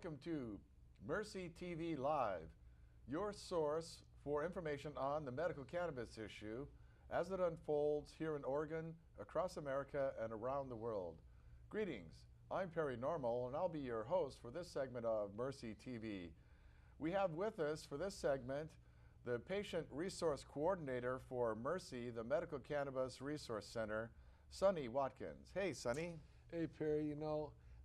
Welcome to Mercy TV Live, your source for information on the medical cannabis issue as it unfolds here in Oregon, across America, and around the world. Greetings, I'm Perry Normal, and I'll be your host for this segment of Mercy TV. We have with us for this segment the Patient Resource Coordinator for Mercy, the Medical Cannabis Resource Center, Sonny Watkins. Hey, Sonny. Hey, Perry,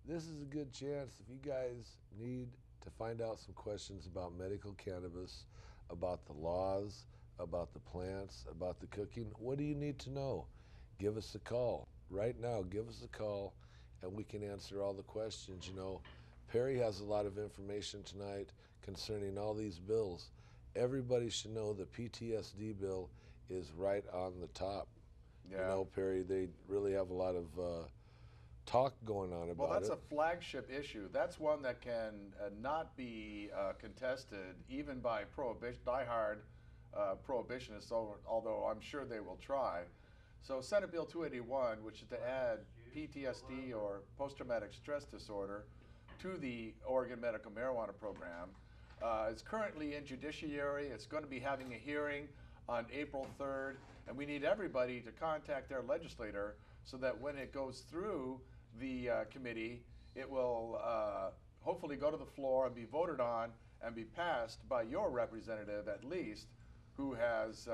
this is a good chance if you guys need to find out some questions about medical cannabis, about the laws, about the plants, about the cooking. What do you need to know? Give us a call. Right now, give us a call and we can answer all the questions. Perry has a lot of information tonight concerning all these bills. Everybody should know the PTSD bill is right on the top. Yeah. Perry, they really have a lot of talk going on about it. Well, that's a flagship issue. That's one that can not be contested even by diehard prohibitionists, although I'm sure they will try. So Senate Bill 281, which is to add PTSD or post-traumatic stress disorder to the Oregon medical marijuana program, is currently in judiciary. It's going to be having a hearing on April 3rd, and we need everybody to contact their legislator so that when it goes through the committee, it will hopefully go to the floor and be voted on and be passed by your representative at least, who has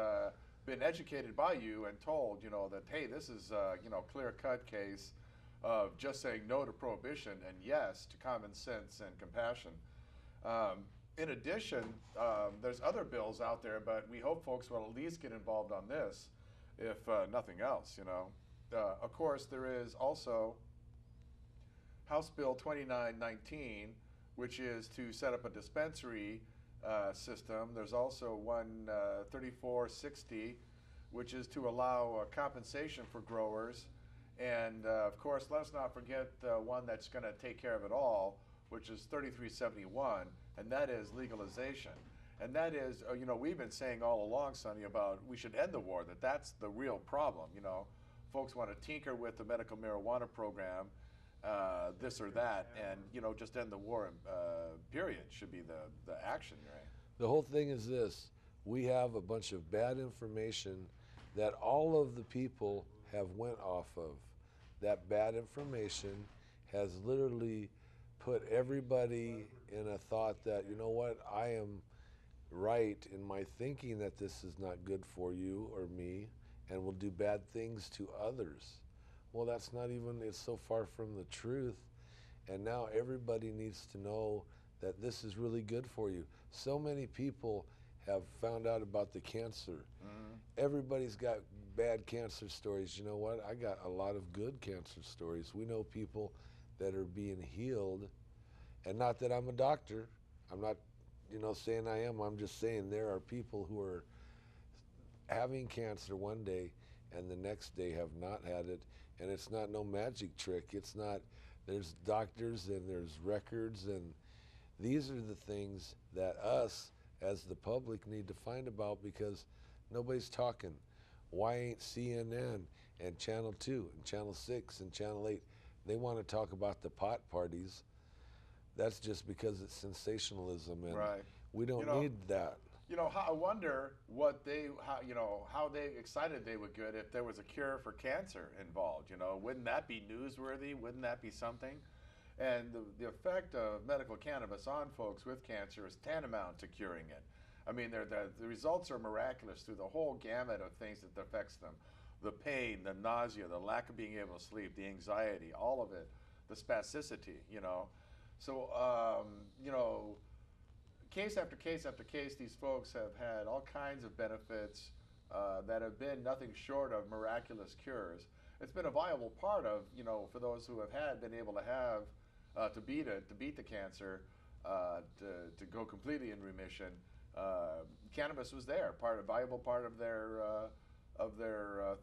been educated by you and told, that, hey, this is clear-cut case of just saying no to prohibition and yes to common sense and compassion. In addition, there's other bills out there, but we hope folks will at least get involved on this, if nothing else, Of course, there is also House Bill 2919, which is to set up a dispensary system. There's also one 3460, which is to allow compensation for growers. And of course, let's not forget the one that's going to take care of it all, which is 3371, and that is legalization. And that is, we've been saying all along, Sonny, about we should end the war, that's the real problem. Folks want to tinker with the medical marijuana program, this or that, and just end the war, period, should be the action, right? The whole thing is this: we have a bunch of bad information that all of the people have went off of. That bad information has literally put everybody in a thought that, I am right in my thinking that this is not good for you or me and will do bad things to others. Well, that's not even, it's so far from the truth. And now everybody needs to know that this is really good for you. So many people have found out about the cancer. Mm-hmm. Everybody's got bad cancer stories. You know what? I got a lot of good cancer stories. We know people that are being healed. And not that I'm a doctor. I'm not, saying I am. I'm just saying there are people who are having cancer one day and the next day have not had it, and it's not no magic trick. It's not, there's doctors and there's records, and these are the things that us as the public need to find about, because nobody's talking. Why ain't CNN and Channel 2 and Channel 6 and Channel 8, they want to talk about the pot parties? That's just because it's sensationalism, and right. We don't need that. I wonder how excited they would get if there was a cure for cancer involved. Wouldn't that be newsworthy? Wouldn't that be something? And the effect of medical cannabis on folks with cancer is tantamount to curing it. I mean, the results are miraculous through the whole gamut of things that affects them. The pain, the nausea, the lack of being able to sleep, the anxiety, all of it, the spasticity, So, case after case after case, these folks have had all kinds of benefits that have been nothing short of miraculous cures. It's been a viable part of, for those who have been able to have, to beat the cancer, to go completely in remission. Cannabis was there, a viable part of their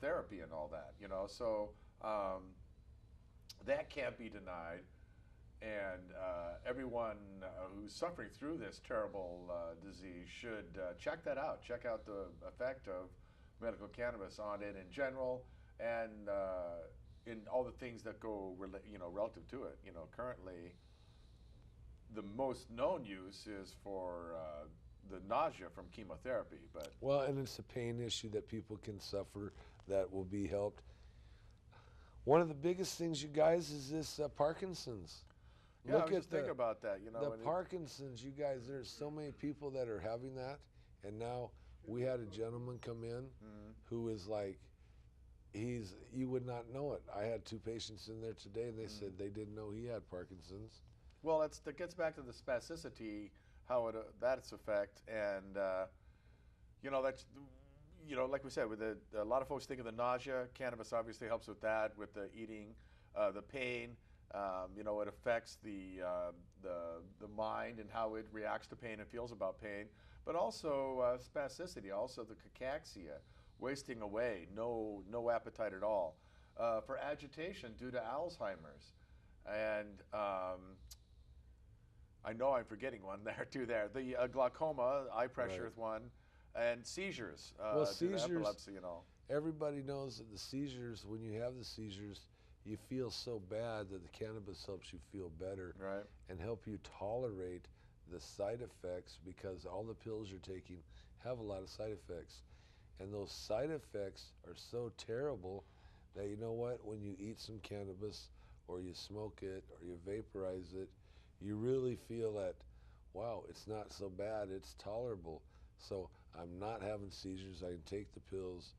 therapy and all that, So that can't be denied. And everyone who's suffering through this terrible disease should check that out. Check out the effect of medical cannabis on it in general, and in all the things that go, relative to it. Currently, the most known use is for the nausea from chemotherapy. But Well, and it's a pain issue that people can suffer that will be helped. One of the biggest things, you guys, is this Parkinson's. yeah, I was just thinking about that. You know, The and Parkinson's, you guys, there's so many people that are having that, and now we had a gentleman come in who is like, you would not know it. I had 2 patients in there today, and they said they didn't know he had Parkinson's. well, that gets back to the spasticity, how that's effect, and you know, that's, you know, like we said, with a lot of folks think of the nausea. Cannabis obviously helps with that, with the eating, the pain. You know, it affects the mind and how it reacts to pain and feels about pain, but also spasticity, also the cachexia, wasting away, no appetite at all, for agitation due to Alzheimer's, and I know I'm forgetting one there too. The glaucoma, eye pressure is one, and seizures. Well, due to seizures, epilepsy and all. everybody knows that the seizures, when you have the seizures, you feel so bad that the cannabis helps you feel better Right. and help you tolerate the side effects, because all the pills you're taking have a lot of side effects. And those side effects are so terrible that, you know what, when you eat some cannabis or you smoke it or you vaporize it, you really feel that, wow, it's not so bad, it's tolerable. So I'm not having seizures, I can take the pills,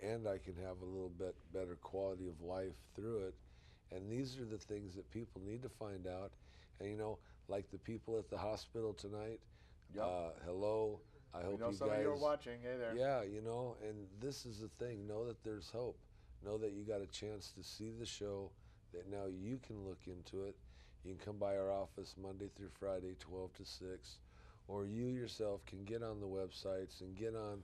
and I can have a little bit better quality of life through it. And these are the things that people need to find out. And, you know, like the people at the hospital tonight, Yep. hello, I hope We know you some guys... of you are watching. Hey there. Yeah, you know, and this is the thing. Know that there's hope. Know that you got a chance to see the show, that now you can look into it. You can come by our office Monday through Friday, 12 to 6, or you yourself can get on the websites and get on,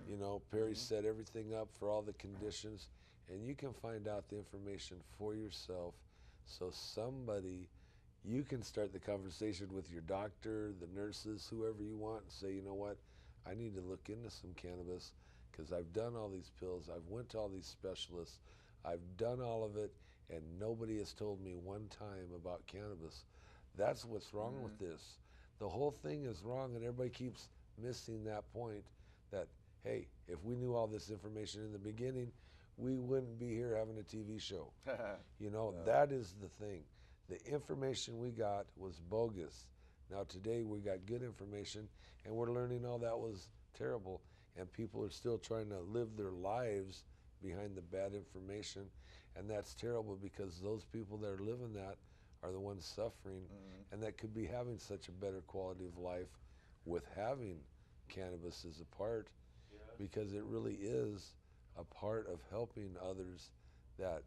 you know, Perry set everything up for all the conditions, and you can find out the information for yourself. So somebody, you can start the conversation with your doctor, the nurses, whoever you want, and say, you know what, I need to look into some cannabis because I've done all these pills, I've went to all these specialists, I've done all of it, and nobody has told me one time about cannabis. That's what's wrong with this. The whole thing is wrong, and everybody keeps missing that point that, hey, if we knew all this information in the beginning, we wouldn't be here having a TV show. You know, that is the thing. The information we got was bogus. Now today we got good information, and we're learning all that was terrible, and people are still trying to live their lives behind the bad information, and that's terrible because those people that are living that are the ones suffering, and that could be having such a better quality of life with having cannabis as a part, because it really is a part of helping others that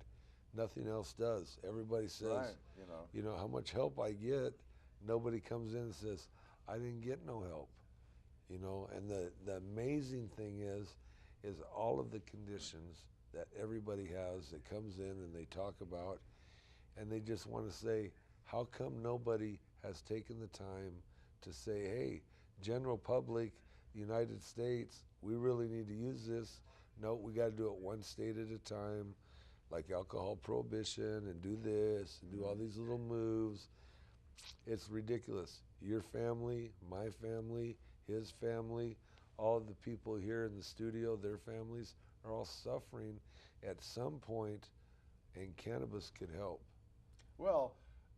nothing else does. Everybody says, Right, you know, how much help I get. Nobody comes in and says, I didn't get no help. You know, and the amazing thing is all of the conditions that everybody has that comes in and they talk about, and they just want to say, how come nobody has taken the time to say, hey, general public, United States, we really need to use this. No, we got to do it one state at a time, like alcohol prohibition, and do this, and do all these little moves. It's ridiculous. Your family, my family, his family, all of the people here in the studio, their families are all suffering at some point, and cannabis can help. Well,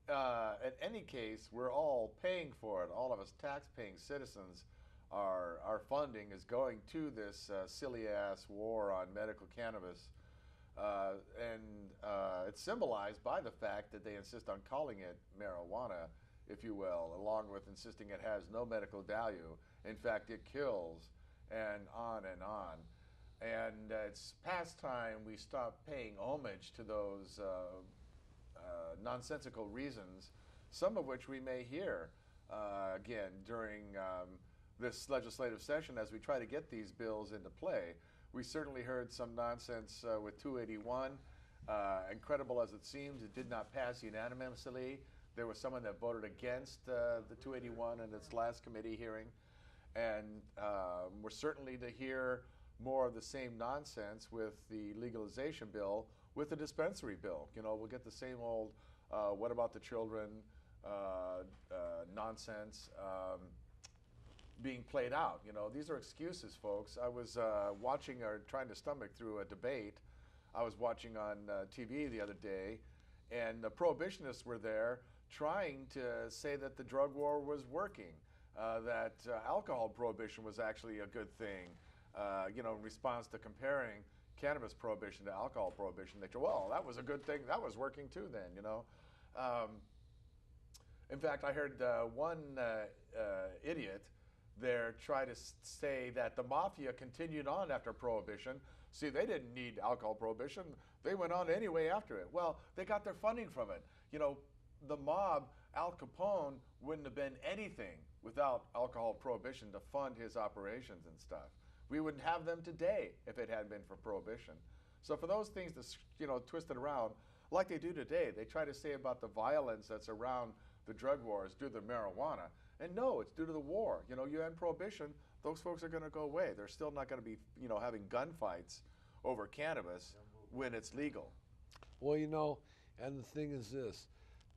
in any case, we're all paying for it. All of us tax-paying citizens, our funding is going to this silly-ass war on medical cannabis. And it's symbolized by the fact that they insist on calling it marijuana, if you will, along with insisting it has no medical value. In fact, it kills, and on and on. And it's past time we stop paying homage to those nonsensical reasons, some of which we may hear again during this legislative session as we try to get these bills into play. We certainly heard some nonsense with 281. Incredible as it seems, it did not pass unanimously. There was someone that voted against the 281 in its last committee hearing. And we're certainly to hear more of the same nonsense with the legalization bill, with the dispensary bill. You know, we'll get the same old, what about the children? nonsense being played out. You know, these are excuses, folks. I was watching or trying to stomach through a debate I was watching on TV the other day, and the prohibitionists were there trying to say that the drug war was working, that alcohol prohibition was actually a good thing. You know, in response to comparing cannabis prohibition to alcohol prohibition, they said, well, that was a good thing. That was working too then, you know. In fact, I heard one idiot there try to say that the mafia continued on after prohibition. See, they didn't need alcohol prohibition. They went on anyway after it. Well, they got their funding from it. You know, the mob, Al Capone, wouldn't have been anything without alcohol prohibition to fund his operations and stuff. We wouldn't have them today if it hadn't been for prohibition. So for those things to, you know, twist it around, like they do today, they try to say about the violence that's around the drug wars due to marijuana. And no, it's due to the war. You know, you end prohibition, those folks are going to go away. They're still not going to be, you know, having gunfights over cannabis when it's legal. Well, you know, and the thing is this,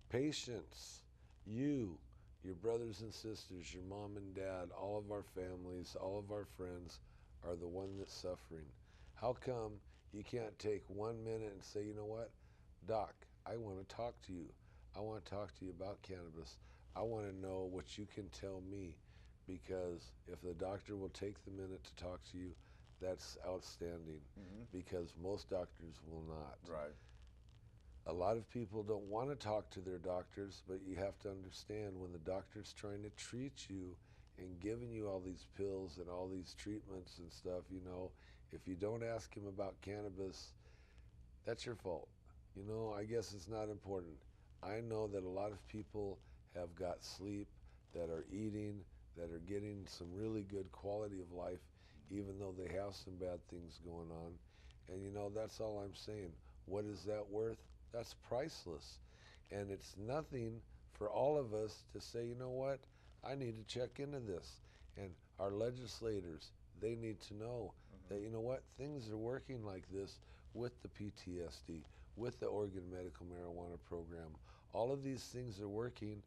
patients, you, your brothers and sisters, your mom and dad, all of our families, all of our friends are the one that's suffering. How come you can't take 1 minute and say, you know what, Doc, I want to talk to you. I want to talk to you about cannabis. I want to know what you can tell me, because if the doctor will take the minute to talk to you, that's outstanding, because most doctors will not. Right. A lot of people don't want to talk to their doctors, but you have to understand when the doctor's trying to treat you and giving you all these pills and all these treatments and stuff, you know, if you don't ask him about cannabis, that's your fault. You know, I guess it's not important. I know that a lot of people have got sleep, that are eating, that are getting some really good quality of life, even though they have some bad things going on. And you know, that's all I'm saying. What is that worth? That's priceless. And it's nothing for all of us to say, you know what, I need to check into this. And our legislators, they need to know that, you know what, things are working like this with the PTSD, with the Oregon Medical Marijuana Program. All of these things are working,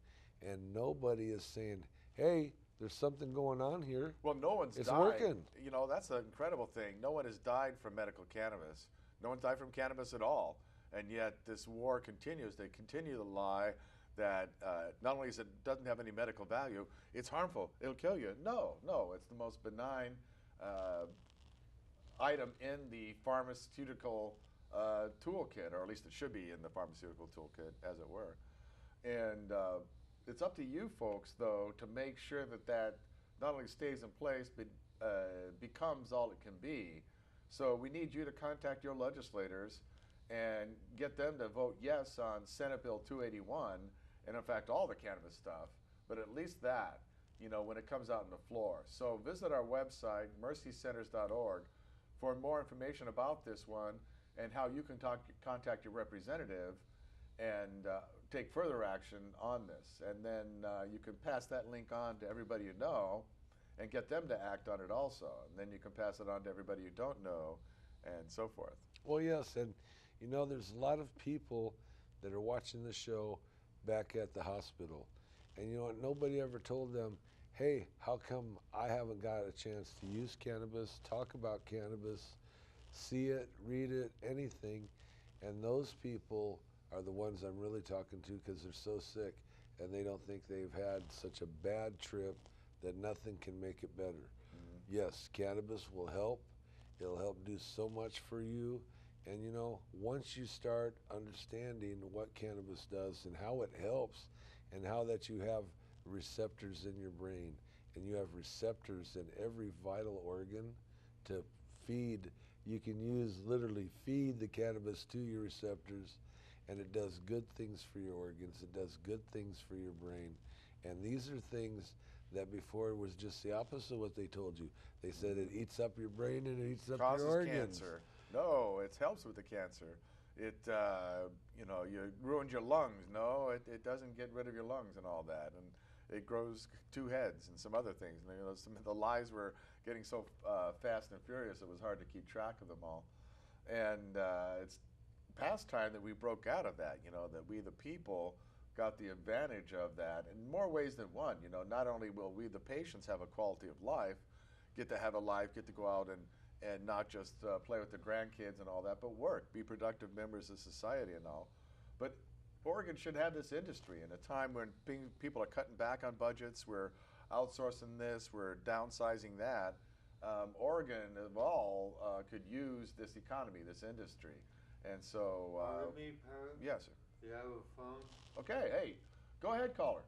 and nobody is saying, hey, there's something going on here. Well, no one's It's died. working. You know, that's an incredible thing. No one has died from medical cannabis. No one's died from cannabis at all. And yet this war continues. They continue to lie that not only doesn't have any medical value, it's harmful. It'll kill you. No, it's the most benign item in the pharmaceutical toolkit, or at least it should be in the pharmaceutical toolkit, as it were. And it's up to you folks, though, to make sure that that not only stays in place, but becomes all it can be. So we need you to contact your legislators and get them to vote yes on Senate Bill 281, and in fact all the cannabis stuff, but at least that, you know, when it comes out on the floor. So visit our website, mercycenters.org, for more information about this one and how you can contact your representative and take further action on this. And then you can pass that link on to everybody you know and get them to act on it also. And then you can pass it on to everybody you don't know, and so forth. Well, yes, and you know, there's a lot of people that are watching the show back at the hospital. And you know what, nobody ever told them, hey, how come I haven't got a chance to use cannabis, talk about cannabis, see it, read it, anything. And those people are the ones I'm really talking to, because they're so sick and they don't think they've had such a bad trip that nothing can make it better. Yes, cannabis will help. It'll help do so much for you. And you know, once you start understanding what cannabis does and how it helps, and how that you have receptors in your brain, and you have receptors in every vital organ to feed, you can use, literally feed the cannabis to your receptors, and it does good things for your organs, it does good things for your brain. And these are things that before was just the opposite of what they told you. They said it eats up your brain and it eats up your organs. Cancer. No, it helps with the cancer. It, you know, you ruined your lungs. No, it doesn't get rid of your lungs and all that. And it grows 2 heads and some other things. And, you know, some of the lies were getting so fast and furious, it was hard to keep track of them all. And it's past time that we broke out of that, you know, that we the people got the advantage of that in more ways than one. You know, not only will we, the patients, have a quality of life, get to have a life, get to go out and not just play with their grandkids and all that, but work, be productive members of society and all. But Oregon should have this industry in a time when people are cutting back on budgets, we're outsourcing this, we're downsizing that. Oregon, of all, could use this economy, this industry. And so, Pardon me, Perry? yes, sir. Do you have a phone? Okay, hey, go ahead, caller.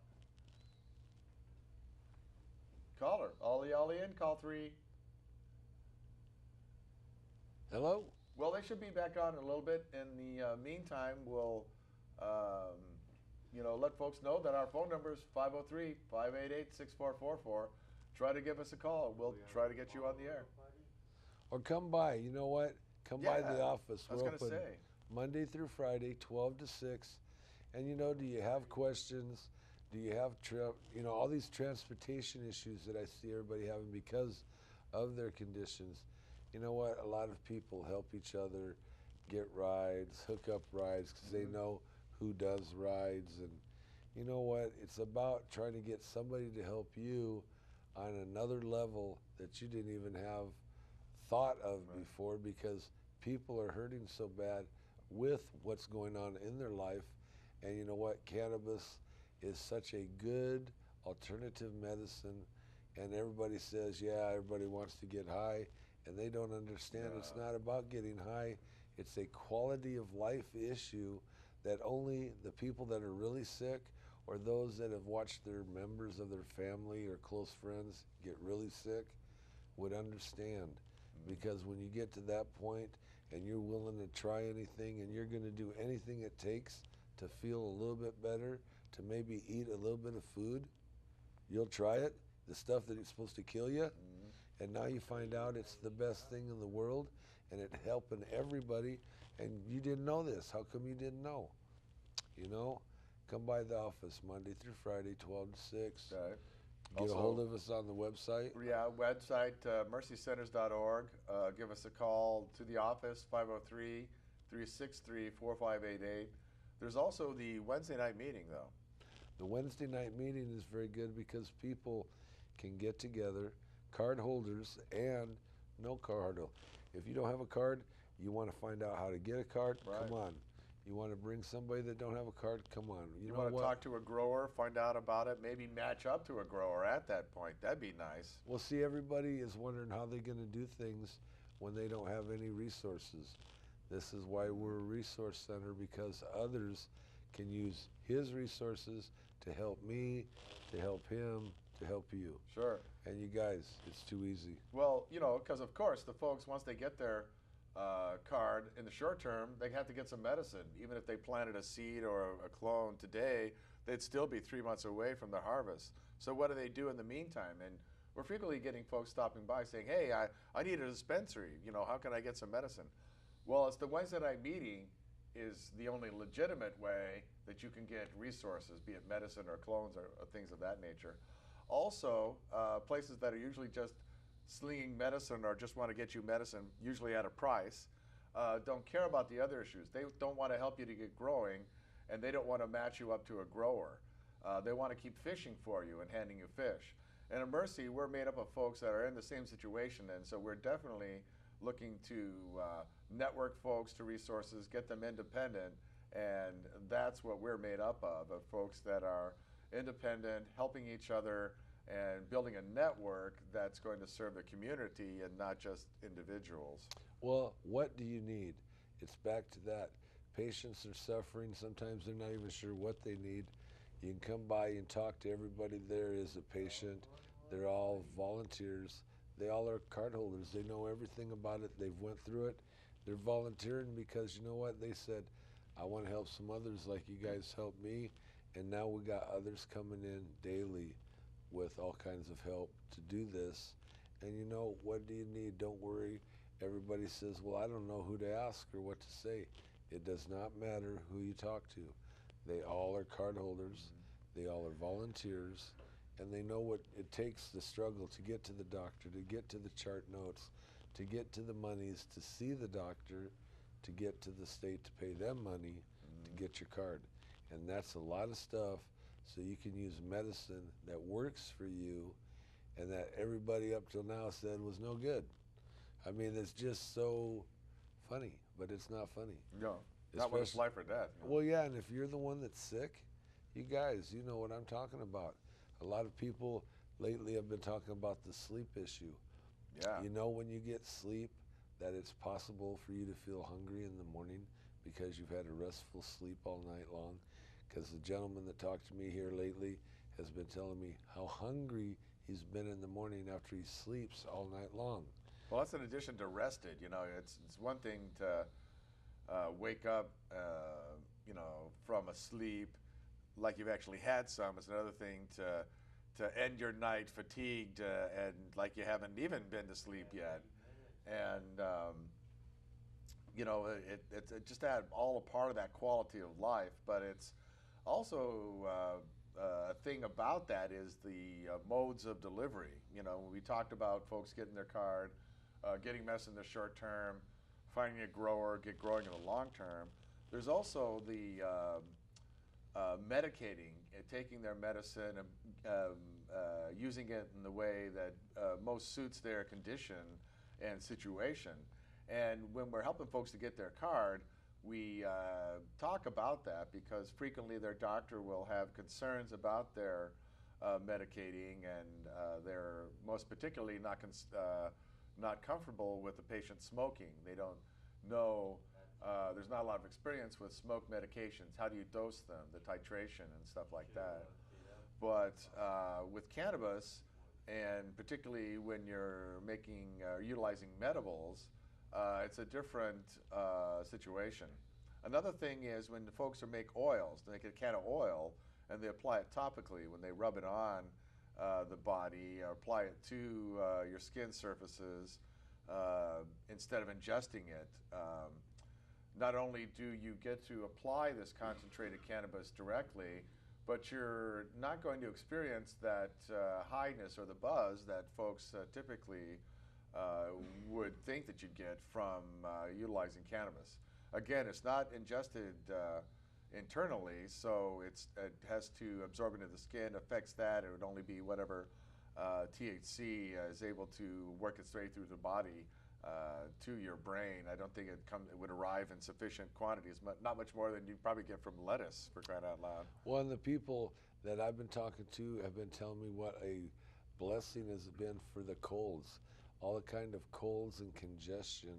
Caller, Ollie in, call 3. Hello? Well, they should be back on in a little bit. In the meantime, we'll, let folks know that our phone number is 503-588-6444. Try to give us a call. We'll try to get you on the air. Or come by. You know what? Come by the office. I was We're going to open say. Monday through Friday, 12 to 6. And, do you have questions? Do you have, all these transportation issues that I see everybody having because of their conditions? You know what? A lot of people help each other get rides, hook up rides, because they know who does rides. And you know what? It's about trying to get somebody to help you on another level that you didn't even have thought of before, because people are hurting so bad with what's going on in their life. And you know what? Cannabis is such a good alternative medicine, and everybody says, yeah, everybody wants to get high, and they don't understand it's not about getting high. It's a quality of life issue that only the people that are really sick, or those that have watched their members of their family or close friends get really sick, would understand. Because when you get to that point and you're willing to try anything, and you're going to do anything it takes to feel a little bit better, to maybe eat a little bit of food, you'll try it, the stuff that is supposed to kill you, and now you find out it's the best thing in the world, and it's helping everybody, and you didn't know this. How come you didn't know? Come by the office Monday through Friday, 12 to 6. Okay. Get Also, a hold of us on the website. Yeah, website, mercycenters.org. Give us a call to the office, 503-363-4588. There's also the Wednesday night meeting, though. The Wednesday night meeting is very good because people can get together, card holders and no card holder. If you don't have a card, you want to find out how to get a card, come on. You want to bring somebody that don't have a card, come on. You want to talk to a grower, find out about it, maybe match up to a grower at that point. That'd be nice. Well, see, everybody is wondering how they're going to do things when they don't have any resources. This is why we're a resource center, because others can use his resources to help me, to help him, to help you. Sure. And you guys, it's too easy. Well, because of course the folks, once they get their card, in the short term, they have to get some medicine. Even if they planted a seed or a clone today, they'd still be 3 months away from the harvest. So what do they do in the meantime? And we're frequently getting folks stopping by saying, hey, I need a dispensary. How can I get some medicine? Well, it's the Wednesday night meeting is the only legitimate way that you can get resources, be it medicine or clones or things of that nature. Also, places that are usually just slinging medicine or just want to get you medicine, usually at a price, don't care about the other issues. They don't want to help you to get growing, and they don't want to match you up to a grower. They want to keep fishing for you and handing you fish. And at Mercy, we're made up of folks that are in the same situation, and so we're definitely looking to network folks to resources, get them independent, and that's what we're made up of folks that are independent, helping each other, and building a network that's going to serve the community and not just individuals. Well, what do you need? It's back to that. Patients are suffering. Sometimes they're not even sure what they need. You can come by and talk to everybody there is a patient. They're all volunteers. They all are card holders. They know everything about it. They've went through it. They're volunteering because you know what? They said, I want to help some others like you guys helped me. And now we got others coming in daily with all kinds of help to do this. And what do you need? Don't worry. Everybody says, well, I don't know who to ask or what to say. It does not matter who you talk to. They all are card holders. They all are volunteers. And they know what it takes, the struggle to get to the doctor, to get to the chart notes, to get to the monies, to see the doctor, to get to the state to pay them money to get your card. And that's a lot of stuff, so you can use medicine that works for you and that everybody up till now said was no good. I mean, it's just so funny, but it's not funny. No, not when it's life or death. You know? Well, yeah, and if you're the one that's sick, you guys, you know what I'm talking about. A lot of people lately have been talking about the sleep issue. Yeah. You know, when you get sleep, that it's possible for you to feel hungry in the morning because you've had a restful sleep all night long. Because the gentleman that talked to me here lately has been telling me how hungry he's been in the morning after he sleeps all night long. Well, that's in addition to rested. You know, it's one thing to wake up, you know, from a sleep like you've actually had some. It's another thing to end your night fatigued and like you haven't even been to sleep yet. And you know, it's just all a part of that quality of life. But it's also a thing about that is the modes of delivery. You know, we talked about folks getting their card, getting medicine in the short term, finding a grower, get growing in the long term. There's also the medicating, taking their medicine and using it in the way that most suits their condition and situation. And when we're helping folks to get their card, we talk about that because frequently their doctor will have concerns about their medicating, and they're most particularly not comfortable with the patient smoking. They don't know, there's not a lot of experience with smoke medications. How do you dose them, the titration and stuff like that. But with cannabis, and particularly when you're utilizing medibles, it's a different situation. Another thing is when the folks make oils, they make a can of oil and they apply it topically when they rub it on the body or apply it to your skin surfaces instead of ingesting it. Not only do you get to apply this concentrated cannabis directly, but you're not going to experience that highness or the buzz that folks typically would think that you'd get from utilizing cannabis. Again, it's not ingested internally, so it has to absorb into the skin, affects that. It would only be whatever THC is able to work its way through the body to your brain. I don't think it would arrive in sufficient quantities, not much more than you probably get from lettuce, for crying out loud. Well, and the people that I've been talking to have been telling me what a blessing has been for the colds, all the kind of colds and congestion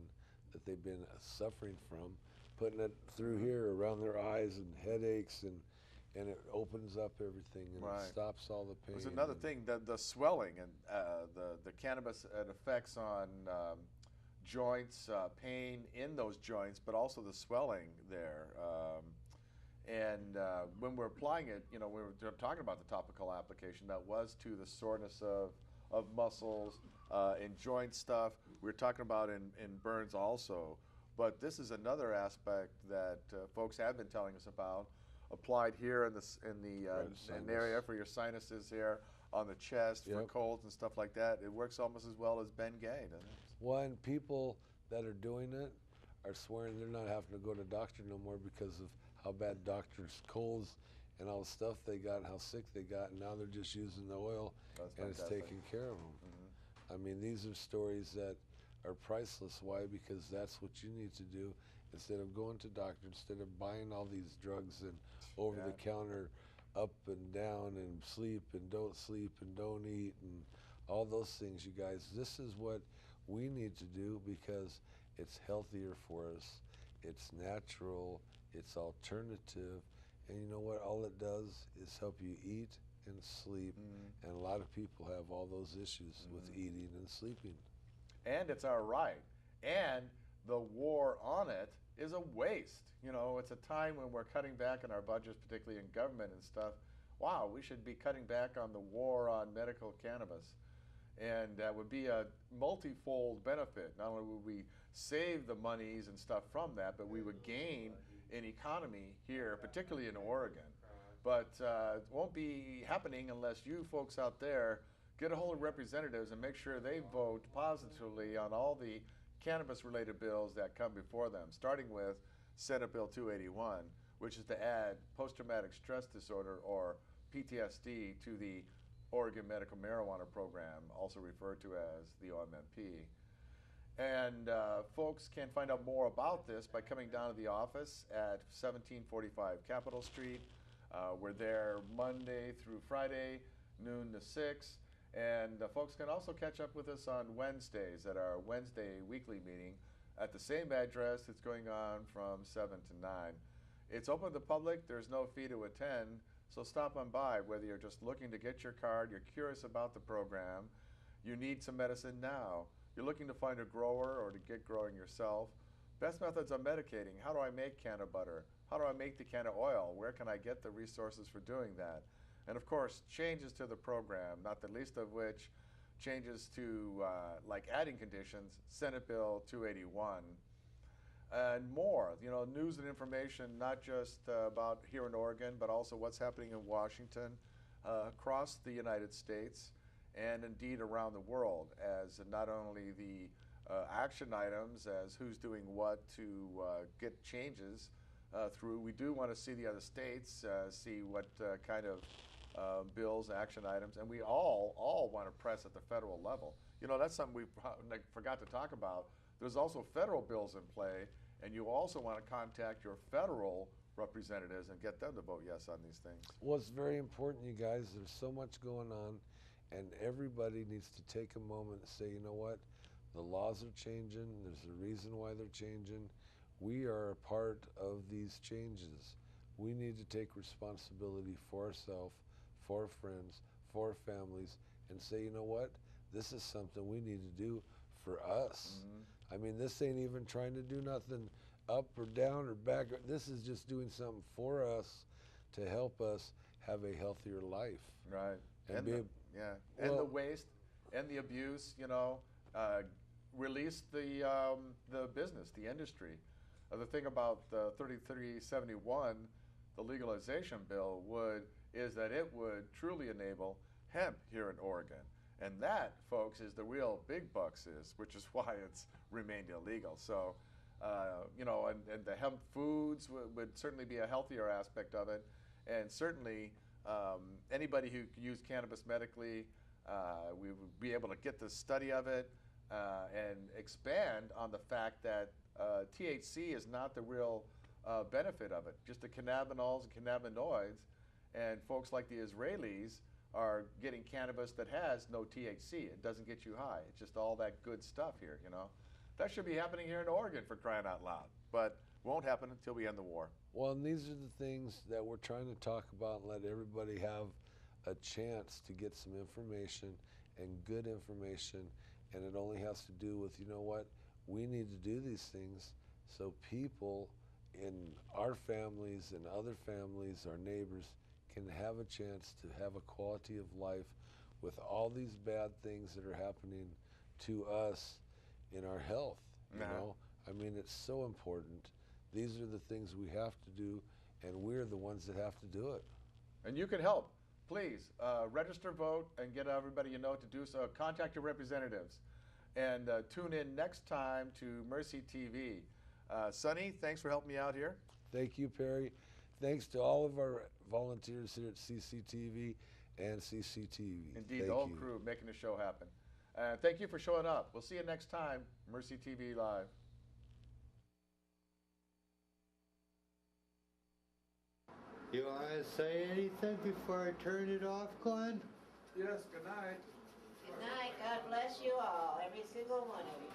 that they've been suffering from, putting it through here around their eyes and headaches, and it opens up everything and Right. it stops all the pain. There's another thing, the swelling and the cannabis effects on joints, pain in those joints, but also the swelling there. And when we're applying it, you know, we were talking about the topical application, that was to the soreness of muscles and joint stuff. We were talking about in burns also. But this is another aspect that folks have been telling us about, applied here in the area for your sinuses here, on the chest for colds and stuff like that. It works almost as well as Bengay, doesn't it? One, people that are doing it are swearing they're not having to go to doctor no more because of how bad doctors' colds and all the stuff they got and how sick they got, and now they're just using the oil and it's taking care of them. I mean, these are stories that are priceless. Why? Because that's what you need to do instead of going to doctor, instead of buying all these drugs and over the counter up and down and sleep and don't eat and all those things, you guys. This is what we need to do because it's healthier for us. It's natural, it's alternative, and you know what all it does is help you eat and sleep, and a lot of people have all those issues with eating and sleeping. And it's our right. And the war on it is a waste. You know, it's a time when we're cutting back on our budgets, particularly in government and stuff. Wow, we should be cutting back on the war on medical cannabis. And that would be a multifold benefit. Not only would we save the monies and stuff from that, but we would gain an economy here, particularly in Oregon. But it won't be happening unless you folks out there get a hold of representatives and make sure they vote positively on all the cannabis-related bills that come before them, starting with Senate Bill 281, which is to add post-traumatic stress disorder, or PTSD, to the Oregon Medical Marijuana Program, also referred to as the OMMP. And folks can find out more about this by coming down to the office at 1745 Capitol Street. We're there Monday through Friday, noon to 6. And folks can also catch up with us on Wednesdays at our Wednesday weekly meeting at the same address. It's going on from 7 to 9. It's open to the public. There's no fee to attend. So stop on by, whether you're just looking to get your card, you're curious about the program, you need some medicine now, you're looking to find a grower or to get growing yourself. Best methods of medicating. How do I make canna butter? How do I make the canna oil? Where can I get the resources for doing that? And of course, changes to the program, not the least of which changes to, like adding conditions, Senate Bill 281, and more. You know, news and information, not just about here in Oregon, but also what's happening in Washington, across the United States, and indeed around the world, as not only the action items, as who's doing what to get changes through. We do want to see the other states, see what kind of bills, action items, and we all want to press at the federal level. You know, that's something we forgot to talk about. There's also federal bills in play, and you also want to contact your federal representatives and get them to vote yes on these things. Well, it's very important, you guys. There's so much going on, and everybody needs to take a moment and say, you know what? The laws are changing. There's a reason why they're changing. We are a part of these changes. We need to take responsibility for ourselves, for our friends, for our families, and say, you know what? This is something we need to do for us. Mm-hmm. I mean, this ain't even trying to do nothing up or down or back. This is just doing something for us to help us have a healthier life. Right. And And the waste and the abuse, you know, release the business, the industry. The thing about the 3371, the legalization bill, is that it would truly enable hemp here in Oregon. And that, folks, is the real big bucks, which is why it's remained illegal. So, you know, and the hemp foods would certainly be a healthier aspect of it. And certainly, anybody who could use cannabis medically, we would be able to get the study of it and expand on the fact that THC is not the real benefit of it, just the cannabinoids and cannabinoids. And folks like the Israelis are getting cannabis that has no THC. It doesn't get you high. It's just all that good stuff here, you know. That should be happening here in Oregon, for crying out loud. But won't happen until we end the war. Well, and these are the things that we're trying to talk about and let everybody have a chance to get some information, and good information. And it only has to do with, you know what, we need to do these things so people in our families and other families, our neighbors, can have a chance to have a quality of life with all these bad things that are happening to us in our health, you know? I mean, it's so important. These are the things we have to do, and we're the ones that have to do it. And you can help. Please, register, vote, and get everybody you know to do so. Contact your representatives. And tune in next time to Mercy TV. Sonny, thanks for helping me out here. Thank you, Perry. Thanks to all of our volunteers here at CCTV and CCTV. Indeed, the whole crew making the show happen. Thank you for showing up. We'll see you next time, Mercy TV Live. You want to say anything before I turn it off, Glenn? Yes, good night. Good night. God bless you all, every single one of you.